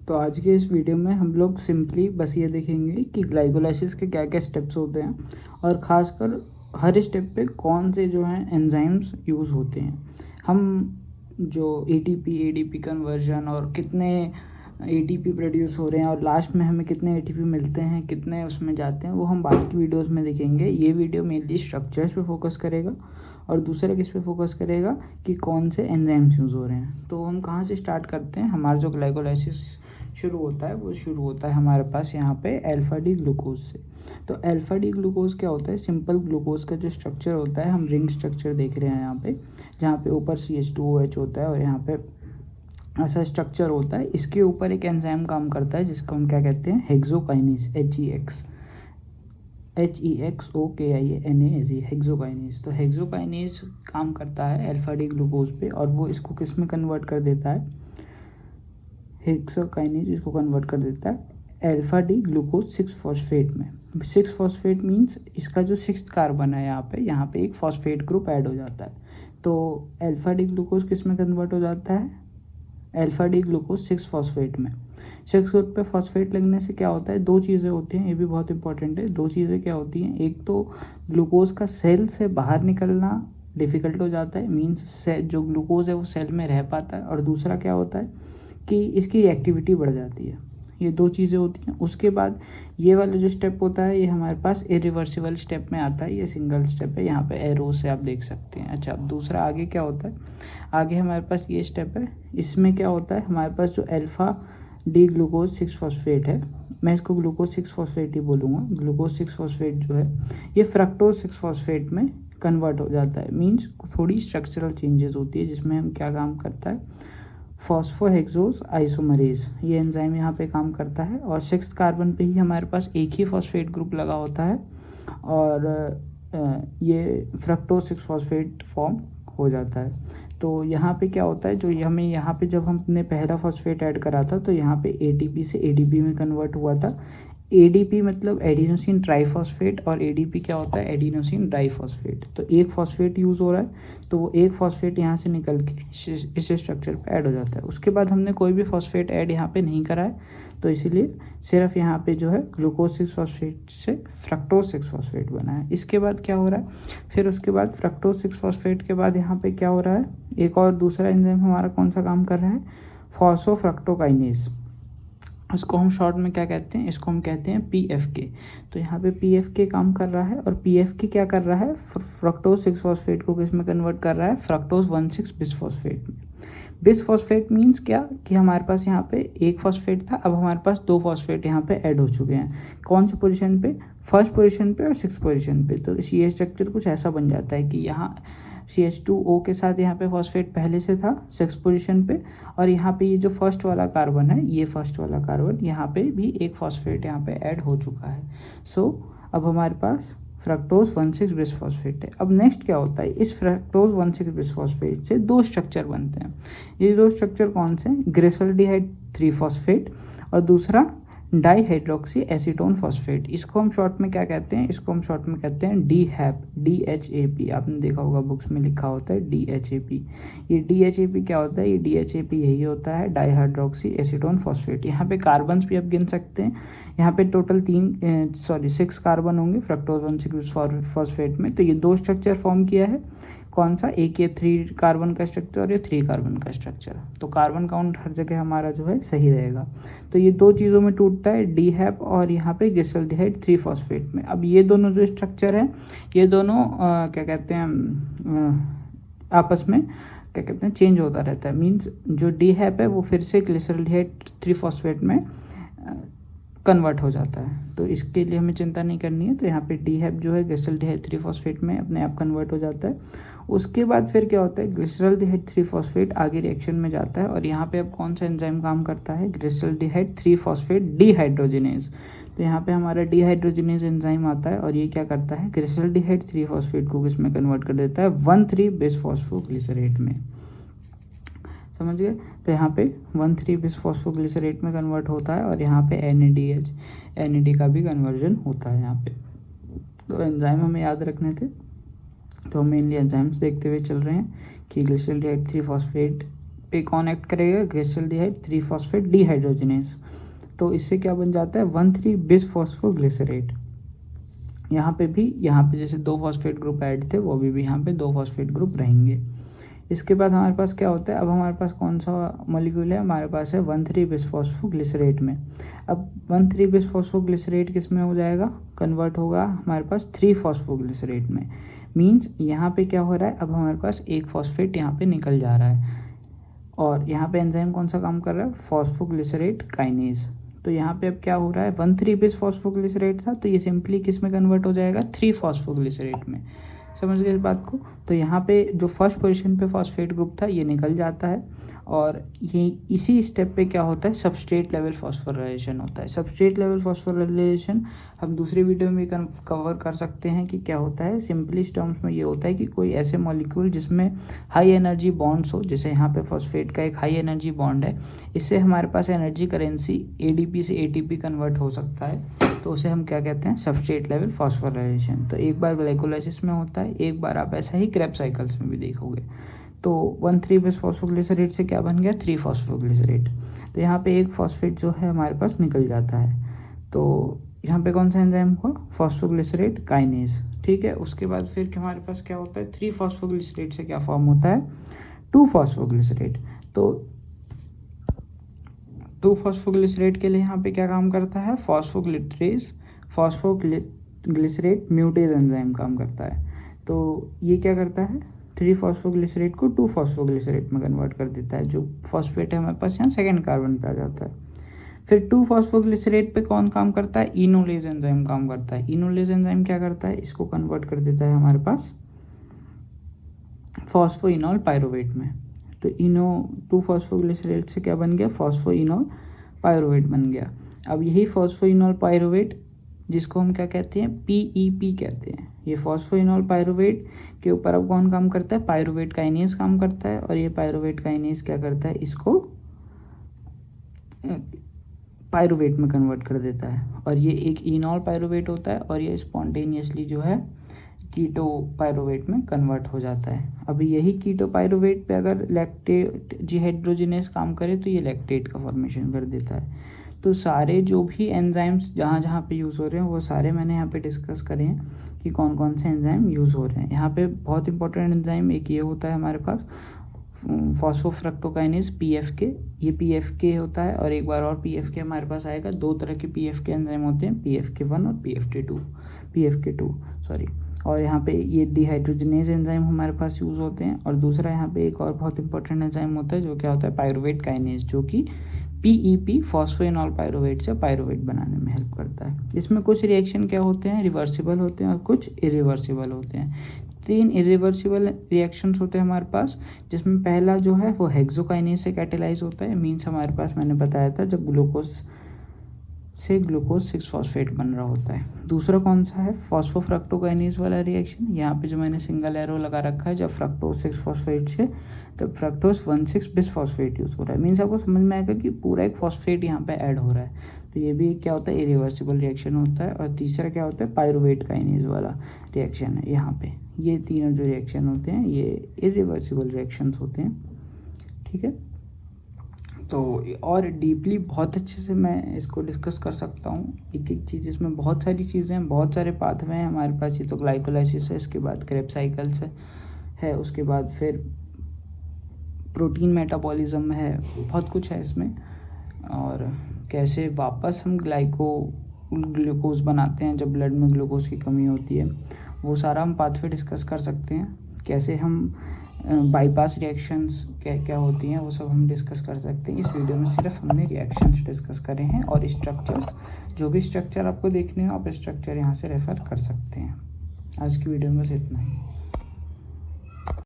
तो आज के इस वीडियो में हम लोग सिंपली बस ये देखेंगे कि ग्लाइकोलाइसिस के क्या क्या स्टेप्स होते हैं और ख़ासकर हर स्टेप पे कौन से जो हैं एंजाइम्स यूज़ होते हैं। हम जो एटीपी एडीपी कन्वर्जन और कितने एटीपी प्रोड्यूस हो रहे हैं और लास्ट में हमें कितने एटीपी मिलते हैं, कितने उसमें जाते हैं, वो हम बाद की वीडियोस में देखेंगे। ये वीडियो मेनली स्ट्रक्चर्स पे फोकस करेगा और दूसरा किस पे फोकस करेगा कि कौन से एंजाइम्स यूज़ हो रहे हैं। तो हम कहाँ से स्टार्ट करते हैं। हमारा जो ग्लाइकोलाइसिस शुरू होता है वो शुरू होता है हमारे पास यहाँ पे अल्फा डी ग्लूकोज से। तो अल्फा डी ग्लूकोज क्या होता है? सिंपल ग्लूकोज का जो स्ट्रक्चर होता है, हम रिंग स्ट्रक्चर देख रहे हैं यहाँ पे, जहाँ पे ऊपर CH2OH होता है और यहाँ पे ऐसा स्ट्रक्चर होता है। इसके ऊपर एक एंजाइम काम करता है जिसको हम क्या कहते हैं? Hexokinase, HEXOKINAZ, hexokinase. तो हेक्सोकाइनेज काम करता है अल्फा डी ग्लूकोज पे और वो इसको किस में कन्वर्ट कर देता है? हेक्सोकाइनेज इसको कन्वर्ट कर देता है अल्फा डी ग्लूकोज 6-फॉस्फेट में। 6-फॉस्फेट मीन्स इसका जो 6th कार्बन है यहाँ पे एक फॉस्फेट ग्रुप ऐड हो जाता है। तो अल्फा डी ग्लूकोज किस में कन्वर्ट हो जाता है? अल्फा डी ग्लूकोज 6-फॉस्फेट में। 6 ग्रुप पे फॉस्फेट लगने से क्या होता है? दो चीज़ें होती हैं, ये भी बहुत इंपॉर्टेंट है। दो चीज़ें क्या होती हैं? एक तो ग्लूकोज का सेल से बाहर निकलना डिफ़िकल्ट हो जाता है, मीन्स जो ग्लूकोज है वो सेल में रह पाता है। और दूसरा क्या होता है कि इसकी रिएक्टिविटी बढ़ जाती है। ये दो चीज़ें होती हैं। उसके बाद ये वाला जो स्टेप होता है ये हमारे पास इरिवर्सिबल स्टेप में आता है। ये सिंगल स्टेप है, यहाँ पे एरो से आप देख सकते हैं। अच्छा, अब दूसरा आगे क्या होता है? आगे हमारे पास ये स्टेप है, इसमें क्या होता है? हमारे पास जो अल्फा डी ग्लूकोज 6-फॉस्फेट है, मैं इसको ग्लूकोज 6-फॉस्फेट ही बोलूँगा। ग्लूकोज 6-फॉस्फेट जो है ये फ्रक्टोज 6-फॉस्फेट में कन्वर्ट हो जाता है। मीन्स थोड़ी स्ट्रक्चरल चेंजेस होती है जिसमें हम क्या काम करता है? फॉस्फोहेक्सोज आइसोमरेज, ये एंजाइम यहाँ पे काम करता है। और 6th कार्बन पे ही हमारे पास एक ही फॉस्फेट ग्रुप लगा होता है और ये फ्रक्टोज 6-फॉस्फेट फॉर्म हो जाता है। तो यहाँ पे क्या होता है, जो हमें यहाँ पे जब हमने पहला फॉस्फेट ऐड करा था तो यहाँ पे ATP से ADP में कन्वर्ट हुआ था। ADP मतलब एडिनोसिन ट्राइफॉस्फेट और ADP क्या होता है? Adenosine diphosphate. तो एक फॉस्फेट यूज़ हो रहा है तो वो एक फॉस्फेट यहाँ से निकल के इस स्ट्रक्चर पे ऐड हो जाता है। उसके बाद हमने कोई भी फॉस्फेट ऐड यहाँ पे नहीं करा है, तो इसीलिए सिर्फ यहाँ पे जो है ग्लूकोज 6-फॉस्फेट से फ्रक्टोज 6-फॉस्फेट बना है। इसके बाद क्या हो रहा है? फिर उसके बाद फ्रक्टोज 6-फॉस्फेट के बाद यहाँ पे क्या हो रहा है? एक और दूसरा एंजाइम हमारा कौन सा काम कर रहा है? फॉस्फोफ्रक्टोकाइनेज। इसको हम शॉर्ट में क्या कहते हैं? इसको हम कहते हैं PFK। तो यहाँ पे PFK काम कर रहा है और PFK क्या कर रहा है? फ्रक्टोज 6-फॉस्फेट को किस में कन्वर्ट कर रहा है? फ्रक्टोज 1,6-बिसफॉस्फेट में। बिसफॉस्फेट मीन्स क्या कि हमारे पास यहाँ पे एक फॉस्फेट था, अब हमारे पास 2 फॉस्फेट यहाँ पे ऐड हो चुके हैं। कौन सी पोजीशन पे? 1st पोजीशन पे और 6th पोजीशन पे। तो ये स्ट्रक्चर कुछ ऐसा बन जाता है कि यहाँ CH2O के साथ यहाँ पे फॉस्फेट पहले से था 6th पोजीशन पे, और यहाँ पे ये जो फर्स्ट वाला कार्बन है, ये फर्स्ट वाला कार्बन, यहाँ पे भी एक फॉस्फेट यहाँ पे ऐड हो चुका है। सो अब हमारे पास फ्रक्टोज 1,6-बिसफॉस्फेट है। अब नेक्स्ट क्या होता है? इस फ्रक्टोज 1,6-बिसफॉस्फेट से दो स्ट्रक्चर बनते हैं। ये दो स्ट्रक्चर कौन से? ग्लिसरॉल्डिहाइड 3-फॉस्फेट और दूसरा डाईहाइड्रोक्सी एसीटोन फॉस्फेट। इसको हम शॉर्ट में क्या कहते हैं? इसको हम शॉर्ट में कहते हैं DHAP, DHAP। आपने देखा होगा बुक्स में लिखा होता है DHAP। ये DHAP क्या होता है? ये DHAP यही होता है, डाईहाइड्रोक्सी एसीटोन फॉस्फेट। यहाँ पे कार्बन्स भी आप गिन सकते हैं। यहाँ पे टोटल 6 कार्बन होंगे फ्रक्टोज 1,6-फॉस्फेट में। तो ये दो स्ट्रक्चर फॉर्म किया है। कौन सा? एक ये 3 कार्बन का स्ट्रक्चर और ये 3 कार्बन का स्ट्रक्चर। तो कार्बन काउंट हर जगह हमारा जो है सही रहेगा। तो ये दो चीज़ों में टूटता है, DHAP और यहाँ पे ग्लिसरॉल्डिहाइड 3-फॉस्फेट में। अब ये दोनों जो स्ट्रक्चर हैं ये दोनों क्या कहते हैं आपस में क्या कहते हैं चेंज होता रहता है। मीन्स जो DHAP है वो फिर से ग्लिसरॉल्डिहाइड 3-फॉस्फेट में कन्वर्ट हो जाता है। तो इसके लिए हमें चिंता नहीं करनी है। तो यहाँ पे DHAP जो है ग्लिसरॉल्डिहाइड 3-फॉस्फेट में अपने आप कन्वर्ट हो जाता है। उसके बाद फिर क्या होता है? ग्लिसरॉल्डिहाइड 3-फॉस्फेट आगे रिएक्शन में जाता है और यहाँ पे अब कौन सा एंजाइम काम करता है? Glyceraldehyde three phosphate dehydrogenase. तो यहाँ पे हमारा डिहाइड्रोजिनेज एंजाइम आता है और ये क्या करता है? ग्लिसरॉल्डिहाइड 3-फॉस्फेट को किसमें कन्वर्ट कर देता है? 1,3-बिसफॉस्फोग्लिसरेट में। समझ गए? तो यहाँ पे 1,3-बिसफॉस्फोग्लिसरेट में कन्वर्ट होता है और यहाँ पे NAD का भी कन्वर्जन होता है यहाँ पे। तो एंजाइम हमें याद रखने थे, तो हम मेनली एंजाइम्स देखते हुए चल रहे हैं कि ग्लिसरॉल्डिहाइड 3-फॉस्फेट पे कौन एक्ट करेगा, ग्लिसरॉल्डिहाइड 3-फॉस्फेट डिहाइड्रोजनेस। तो इससे क्या बन जाता है 1,3-बिसफॉस्फोग्लिसरेट। यहाँ पे जैसे 2 फॉस्फेट ग्रुप ऐड थे वो भी यहाँ पे 2 फॉस्फेट ग्रुप रहेंगे। इसके बाद हमारे पास क्या होता है, अब हमारे पास कौन सा मॉलिक्यूल है, हमारे पास है 1,3-बिसफॉस्फोग्लिसरेट में। अब 1,3-बिसफॉस्फोग्लिसरेट किस में हो जाएगा, कन्वर्ट होगा हमारे पास 3-फॉस्फोग्लिसरेट में। मीन्स यहाँ पे क्या हो रहा है, अब हमारे पास एक फॉस्फेट यहाँ पे निकल जा रहा है और यहाँ पे एंजाइम कौन सा काम कर रहा है, फॉस्फोग्लिसरेट काइनेज। तो यहाँ पे अब क्या हो रहा है, 1,3-बिसफॉस्फोग्लिसरेट था तो ये सिंपली किस में कन्वर्ट हो जाएगा, 3-फॉस्फोग्लिसरेट में। समझ गए इस बात को। तो यहाँ पे जो फर्स्ट पोजीशन पे फॉस्फेट ग्रुप था ये निकल जाता है और ये इसी स्टेप पे क्या होता है, सबस्ट्रेट लेवल फॉस्फोराइलेशन होता है। सबस्ट्रेट लेवल फॉस्फोराइलेशन हम दूसरे वीडियो में कवर कर सकते हैं कि क्या होता है। सिंपली टर्म्स में ये होता है कि कोई ऐसे मॉलिक्यूल जिसमें हाई एनर्जी बॉन्ड्स हो, जैसे यहाँ पे फॉस्फेट का एक हाई एनर्जी बॉन्ड है, इससे हमारे पास एनर्जी करेंसी ADP से ATP कन्वर्ट हो सकता है, तो उसे हम क्या कहते हैं, सबस्ट्रेट लेवल फॉस्फोराइलेशन। तो एक बार ग्लाइकोलाइसिस में होता है, एक बार आप ऐसा ही क्रेब्स साइकिल्स में भी देखोगे। तो 1,3-बिसफॉस्फोग्लिसरेट से क्या बन गया, 3-फॉस्फोग्लिसरेट। तो यहाँ पे एक फॉस्फेट जो है हमारे पास निकल जाता है। तो यहाँ पे कौन सा एंजाइम हुआ, फॉस्फोग्लिसरेट काइनेज। ठीक है, उसके बाद फिर हमारे पास क्या होता है, 3-फॉस्फोग्लिसरेट से क्या फॉर्म होता है, 2-फॉस्फोग्लिसरेट। तो 2-फॉस्फोग्लिसरेट के लिए यहाँ पे क्या काम करता है, फॉस्फोग्लिसरेट म्यूटेज एंजाइम काम करता है। तो ये क्या करता है, 3-फॉस्फोग्लिसरेट को 2-फॉस्फोग्लिसरेट में कन्वर्ट कर देता है। जो फॉस्फेट है हमारे पास यहाँ सेकेंड कार्बन पे आ जाता है। फिर 2-फॉस्फोग्लिसरेट पे कौन काम करता है, इनोलेज एंजाइम काम करता है। इनोलेज एंजाइम क्या करता है, इसको कन्वर्ट कर देता है हमारे पास फॉस्फोइनॉल पायरुवेट में। तो 2-फॉस्फोग्लिसरेट से क्या बन गया, फॉस्फोइनॉल पायरुवेट बन गया। अब यही फॉस्फोइनॉल पायरुवेट जिसको हम क्या कहते हैं, PEP कहते हैं, ये फॉस्फोइनॉल पायरुवेट के ऊपर अब कौन काम करता है, पायरुवेट काइनेज काम करता है। और ये पायरुवेट काइनेज क्या करता है, इसको पायरुवेट में कन्वर्ट कर देता है। और ये एक इनॉल पायरुवेट होता है और ये स्पॉन्टेनियसली जो है कीटो पायरुवेट में कन्वर्ट हो जाता है। अभी यही कीटो पायरुवेट पे अगर लैक्टेट डिहाइड्रोजनेस काम करे तो ये लैक्टेट का फॉर्मेशन कर देता है। तो सारे जो भी एंजाइम्स जहाँ जहाँ पे यूज़ हो रहे हैं वो सारे मैंने यहाँ पे डिस्कस करे हैं कि कौन कौन से एंजाइम यूज़ हो रहे हैं। यहाँ पे बहुत इंपॉर्टेंट एंजाइम एक ये होता है हमारे पास फॉस्फोफ्रक्टोकाइनेज PFK, ये PFK होता है। और एक बार और PFK हमारे पास आएगा। 2 तरह के PFK एंजाइम होते हैं, PFK1 और PFK2 सॉरी। और यहाँ पे ये डिहाइड्रोजनेज एंजाइम हमारे पास यूज़ होते हैं। और दूसरा यहाँ पे एक और बहुत इंपॉर्टेंट एंजाइम होता है जो क्या होता है, पायरुवेट काइनेज, जो कि PEP फॉस्फोइनॉल पायरुवेट से पायरुवेट बनाने में हेल्प करता है। इसमें कुछ रिएक्शन क्या होते हैं, रिवर्सिबल होते हैं और कुछ इरिवर्सिबल होते हैं। 3 इरिवर्सिबल रिएक्शंस होते हैं हमारे पास, जिसमें पहला जो है वो हेक्सोकाइनेज से कैटेलाइज होता है। मीन्स हमारे पास मैंने बताया था जब ग्लूकोज से ग्लूकोज 6-फॉस्फेट बन रहा होता है। दूसरा कौन सा है, फॉस्फोफ्रक्टोकाइनेज वाला रिएक्शन। यहाँ पे जो मैंने सिंगल एरो लगा रखा है, जब फ्रक्टोज 6-फॉस्फेट से तब फ्रक्टोज 1,6-बिसफॉस्फेट यूज़ हो रहा है। मीन्स आपको समझ में आएगा कि पूरा एक फॉस्फेट यहाँ पे ऐड हो रहा है। तो ये भी क्या होता है, इरिवर्सिबल रिएक्शन होता है। और तीसरा क्या होता है, पायरुवेट काइनेज वाला रिएक्शन है यहाँ पे। ये तीनों जो रिएक्शन होते हैं ये इरिवर्सिबल रिएक्शंस होते हैं। ठीक है, तो और डीपली बहुत अच्छे से मैं इसको डिस्कस कर सकता हूँ एक एक चीज़। इसमें बहुत सारी चीज़ें हैं, बहुत सारे पाथवे हैं हमारे पास। ये तो ग्लाइकोलाइसिस है, इसके बाद क्रेब्स साइकिल्स है, उसके बाद फिर प्रोटीन मेटाबॉलिज्म है, बहुत कुछ है इसमें। और कैसे वापस हम ग्लूकोज बनाते हैं जब ब्लड में ग्लूकोज की कमी होती है, वो सारा हम पाथवे डिस्कस कर सकते हैं। कैसे हम बाईपास रिएक्शंस क्या होती हैं वो सब हम डिस्कस कर सकते हैं। इस वीडियो में सिर्फ हमने रिएक्शंस डिस्कस करे हैं और स्ट्रक्चर्स, जो भी स्ट्रक्चर आपको देखने हो आप स्ट्रक्चर यहाँ से रेफ़र कर सकते हैं। आज की वीडियो में बस इतना ही।